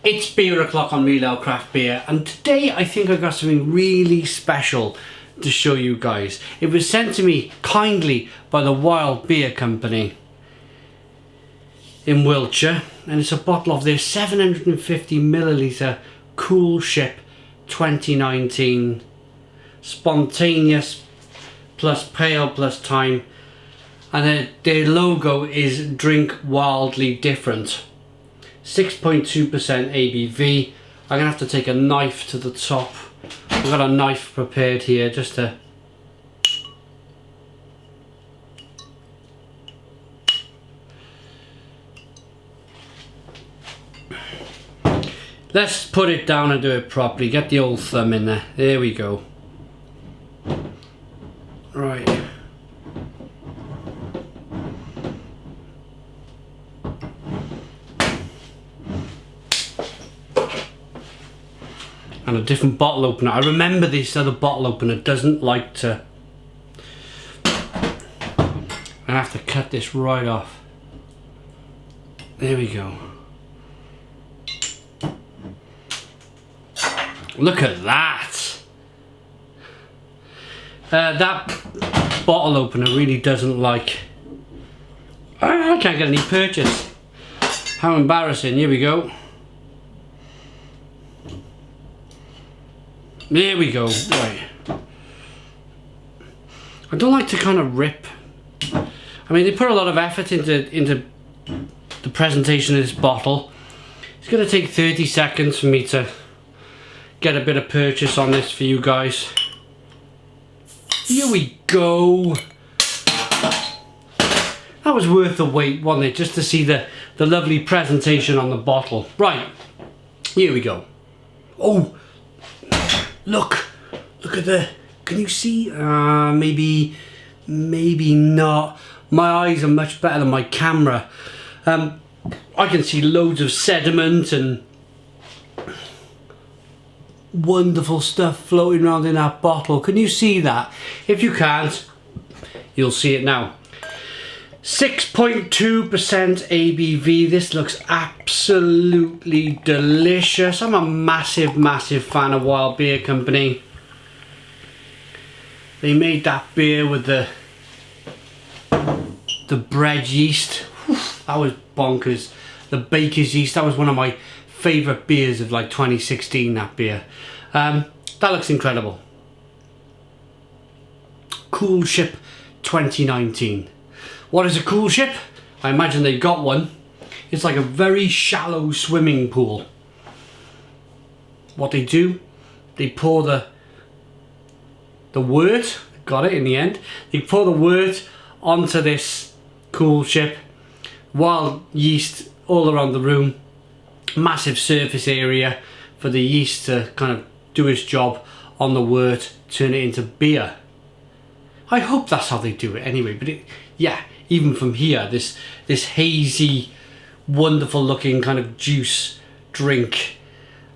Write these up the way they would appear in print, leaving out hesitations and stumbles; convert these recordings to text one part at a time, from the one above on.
It's beer o'clock on Real Ale Craft Beer, and today I think I've got something really special to show you guys. It was sent to me kindly by the Wild Beer Company in Wiltshire, and it's a bottle of their 750ml Coolship 2019 spontaneous plus pale plus time, and their logo is Drink Wildly Different. 6.2% ABV. I'm gonna have to take a knife to the top. I've got a knife prepared here just to let's put it down and do it properly. Get the old thumb in there. There we go. Right. And a different bottle opener. I remember this other bottle opener doesn't like to. I have to cut this right off. There we go. Look at that. That bottle opener really doesn't like. I can't get any purchase. How embarrassing. Here we go. There we go. Right. I don't like to kind of rip. I mean, they put a lot of effort into the presentation of this bottle. It's going to take 30 seconds for me to get a bit of purchase on this for you guys. Here we go. That was worth the wait, wasn't it? Just to see the lovely presentation on the bottle. Right. Here we go. Oh. Look at the, can you see? Maybe not. My eyes are much better than my camera. I can see loads of sediment and wonderful stuff floating around in that bottle. Can you see that? If you can't, you'll see it now. 6.2% ABV. This looks absolutely delicious. I'm a massive fan of Wild Beer Company. They made that beer with the bread yeast. That was bonkers. The baker's yeast. That was one of my favourite beers of like 2016, that beer. That looks incredible. Coolship 2019. What is a Coolship? I imagine they got one. It's like a very shallow swimming pool. What they do, they pour the wort, got it in the end, they pour the wort onto this Coolship, wild yeast all around the room, massive surface area for the yeast to kind of do its job on the wort, turn it into beer. I hope that's how they do it anyway, but yeah, even from here, this hazy, wonderful looking kind of juice drink.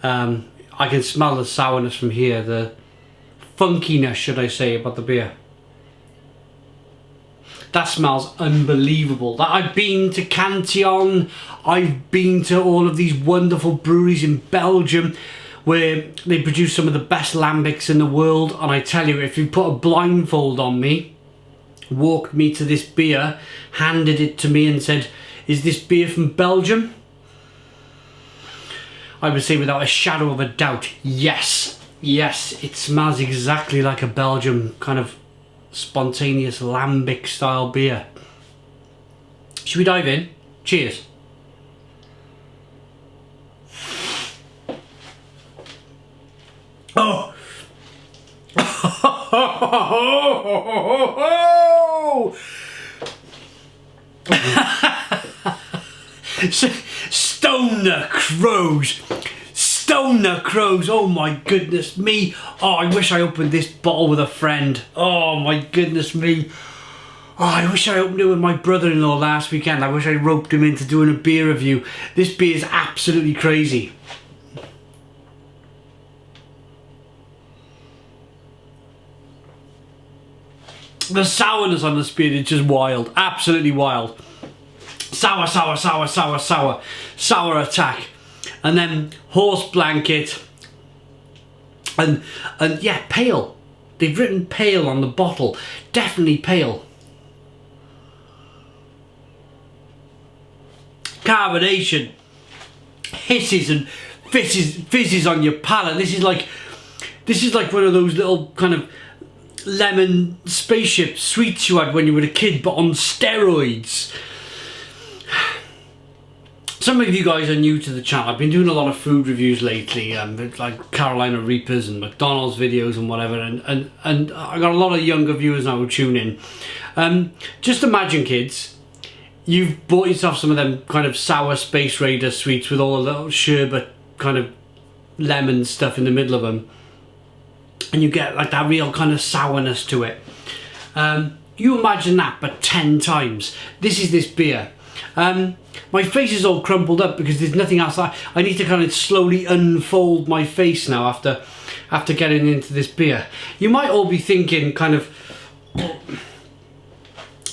I can smell the sourness from here, the funkiness, should I say, about the beer. That smells unbelievable. I've been to Cantillon, I've been to all of these wonderful breweries in Belgium where they produce some of the best lambics in the world, and I tell you, if you put a blindfold on me, walked me to this beer, handed it to me and said, is this beer from Belgium? I would say without a shadow of a doubt, yes. Yes, it smells exactly like a Belgium kind of spontaneous lambic style beer. Should we dive in? Cheers. Oh! Stone the crows! Stone the crows! Oh my goodness me! Oh, I wish I opened this bottle with a friend. Oh my goodness me! Oh, I wish I opened it with my brother-in-law last weekend. I wish I roped him into doing a beer review. This beer is absolutely crazy. The sourness on this beer is just wild. Absolutely wild. Sour, sour, sour, sour, sour. Sour attack. and then horse blanket, and yeah, pale. They've written pale on the bottle, definitely pale. Carbonation hisses and fizzes on your palate. This is like one of those little kind of lemon spaceship sweets you had when you were a kid, but on steroids. Some of you guys are new to the channel. I've been doing a lot of food reviews lately, like Carolina Reapers and McDonald's videos and whatever, and I got a lot of younger viewers now who tune in. Just imagine, kids, you've bought yourself some of them kind of sour Space Raider sweets with all the little sherbet kind of lemon stuff in the middle of them, and you get like that real kind of sourness to it. You imagine that, but 10 times. This is this beer. My face is all crumpled up because there's nothing else. I need to kind of slowly unfold my face now after getting into this beer. You might all be thinking kind of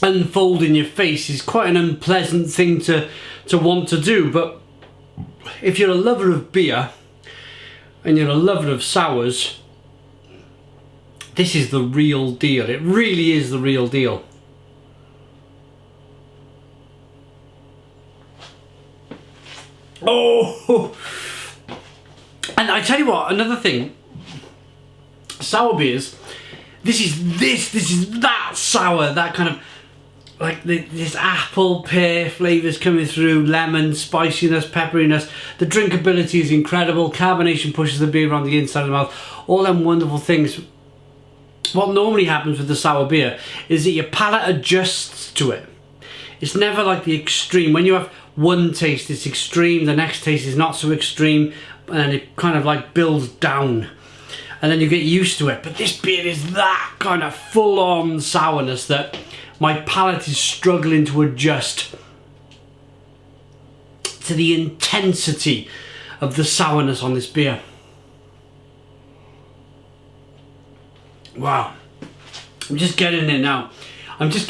unfolding your face is quite an unpleasant thing to want to do, but if you're a lover of beer and you're a lover of sours, this is the real deal. It really is the real deal. Oh, and I tell you what, another thing, sour beers, this is that sour, that kind of like this apple pear flavours coming through, lemon, spiciness, pepperiness. The drinkability is incredible. Carbonation pushes the beer around the inside of the mouth. All them wonderful things. What normally happens with the sour beer is that your palate adjusts to it. It's never like the extreme. When you have one taste, it's extreme, the next taste is not so extreme, and it kind of like builds down. And then you get used to it. But this beer is that kind of full-on sourness that my palate is struggling to adjust to the intensity of the sourness on this beer. Wow. I'm just getting it now. I'm just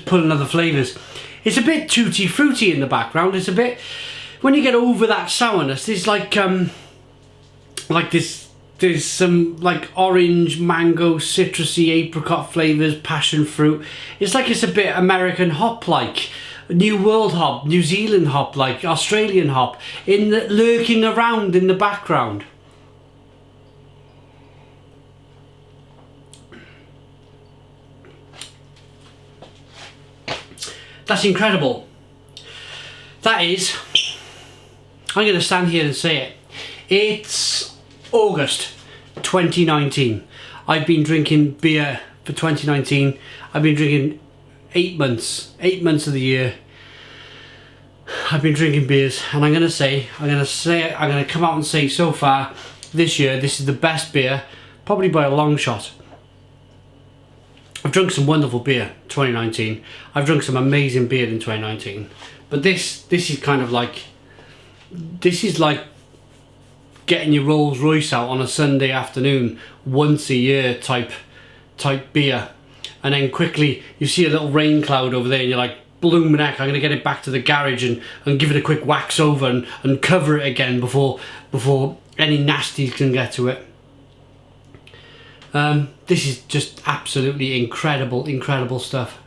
pulling other flavours. It's a bit tutti fruity in the background. It's a bit, when you get over that sourness, there's like this, there's some like orange, mango, citrusy, apricot flavours, passion fruit. It's like it's a bit American hop like, New World hop, New Zealand hop like, Australian hop, lurking around in the background. That's incredible. That is, I'm going to stand here and say it. It's August 2019. I've been drinking beer for 2019. I've been drinking 8 months of the year. I've been drinking beers, and I'm going to come out and say so far this year, this is the best beer, probably by a long shot. I've drunk some wonderful beer 2019. I've drunk some amazing beer in 2019. But this is kind of like, this is like getting your Rolls Royce out on a Sunday afternoon, once a year type beer. And then quickly you see a little rain cloud over there and you're like, blooming heck, I'm going to get it back to the garage and give it a quick wax over and cover it again before any nasties can get to it. This is just absolutely incredible stuff.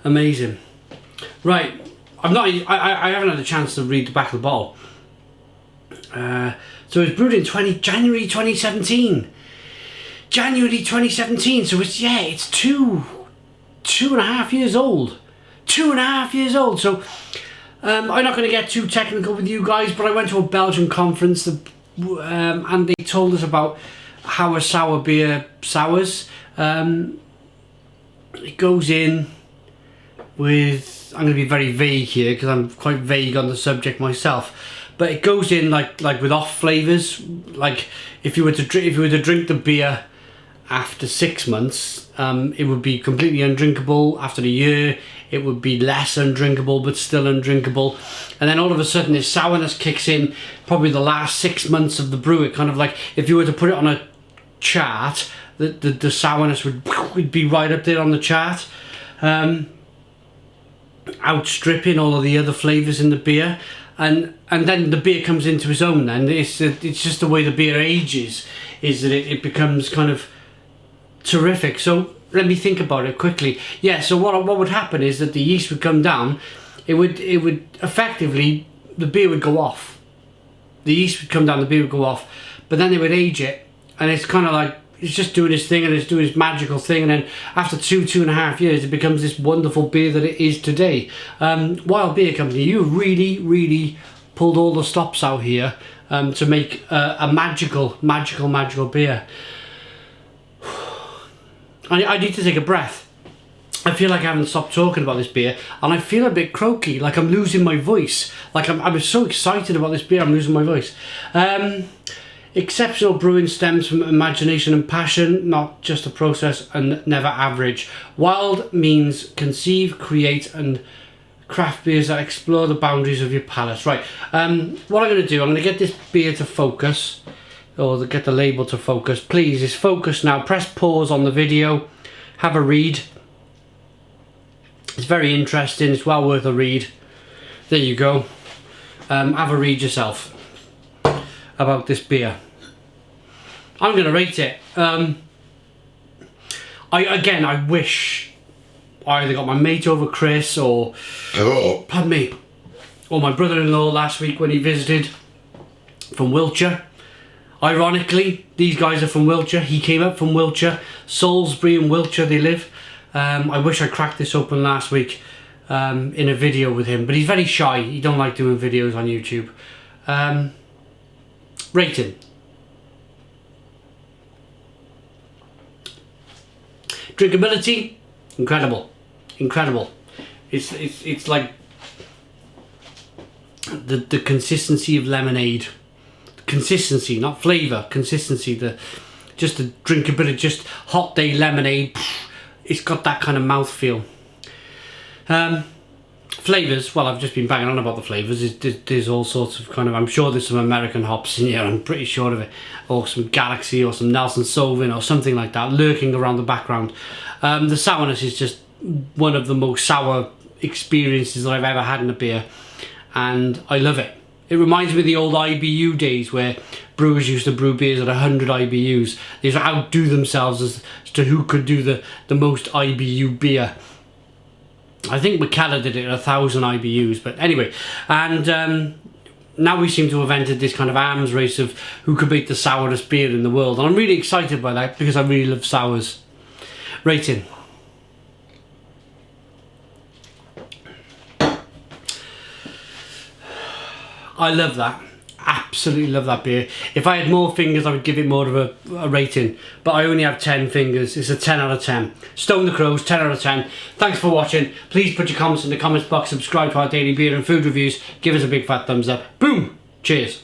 Amazing. Right, I haven't had a chance to read the back of the bottle. So it's brewed in January 2017. January 2017. So it's two and a half years old. 2.5 years old. So I'm not going to get too technical with you guys, but I went to a Belgian conference and they told us about how a sour beer sours. It goes in with, I'm going to be very vague here because I'm quite vague on the subject myself, but it goes in like with off flavours. Like if you were to drink the beer after 6 months, it would be completely undrinkable. After a year, it would be less undrinkable, but still undrinkable. And then all of a sudden, this sourness kicks in. Probably the last 6 months of the brew. It kind of like, if you were to put it on a chart, the sourness would be right up there on the chart. outstripping all of the other flavours in the beer, and then the beer comes into its own. And it's just the way the beer ages, is that it becomes kind of terrific. So let me think about it quickly. Yeah, so what would happen is that the yeast would come down. It would effectively, the beer would go off. The yeast would come down, the beer would go off, but then they would age it, and it's kind of like, it's just doing its thing, and it's doing its magical thing, and then after 2.5 years, it becomes this wonderful beer that it is today. Wild Beer Company, you really pulled all the stops out here to make a magical beer. I need to take a breath. I feel like I haven't stopped talking about this beer, and I feel a bit croaky, like I'm losing my voice. Like I'm so excited about this beer, I'm losing my voice. Exceptional brewing stems from imagination and passion, not just a process, and never average. Wild means conceive, create, and craft beers that explore the boundaries of your palate. Right, what I'm going to do, I'm going to get this beer to focus, or get the label to focus. Please, it's focused now. Press pause on the video, have a read. It's very interesting, it's well worth a read. There you go. Have a read yourself about this beer. I'm going to rate it. I wish I either got my mate over, Chris, or pardon me, or my brother-in-law last week when he visited from Wiltshire. Ironically, these guys are from Wiltshire. He came up from Wiltshire, Salisbury and Wiltshire they live. I wish I cracked this open last week in a video with him, but he's very shy. He don't like doing videos on YouTube. Rating. Drinkability, incredible. It's like the consistency of lemonade. Consistency, not flavour. Consistency. Just the drinkability. Just hot day lemonade. It's got that kind of mouthfeel. Flavours, well, I've just been banging on about the flavours. There's all sorts of kind of, I'm sure there's some American hops in here, I'm pretty sure of it. Or some Galaxy or some Nelson Sauvin or something like that lurking around the background. The sourness is just one of the most sour experiences that I've ever had in a beer. And I love it. It reminds me of the old IBU days where brewers used to brew beers at 100 IBUs. They used to outdo themselves as to who could do the most IBU beer. I think McKellar did it at 1,000 IBUs, but anyway. And now we seem to have entered this kind of arms race of who could make the sourest beer in the world. And I'm really excited by that because I really love sours. Rating. I love that. Absolutely love that beer. If I had more fingers, I would give it more of a rating, but I only have 10 fingers. It's a 10 out of 10. Stone the Crows, 10 out of 10. Thanks for watching. Please put your comments in the comments box, subscribe to our daily beer and food reviews, give us a big fat thumbs up. Boom! Cheers.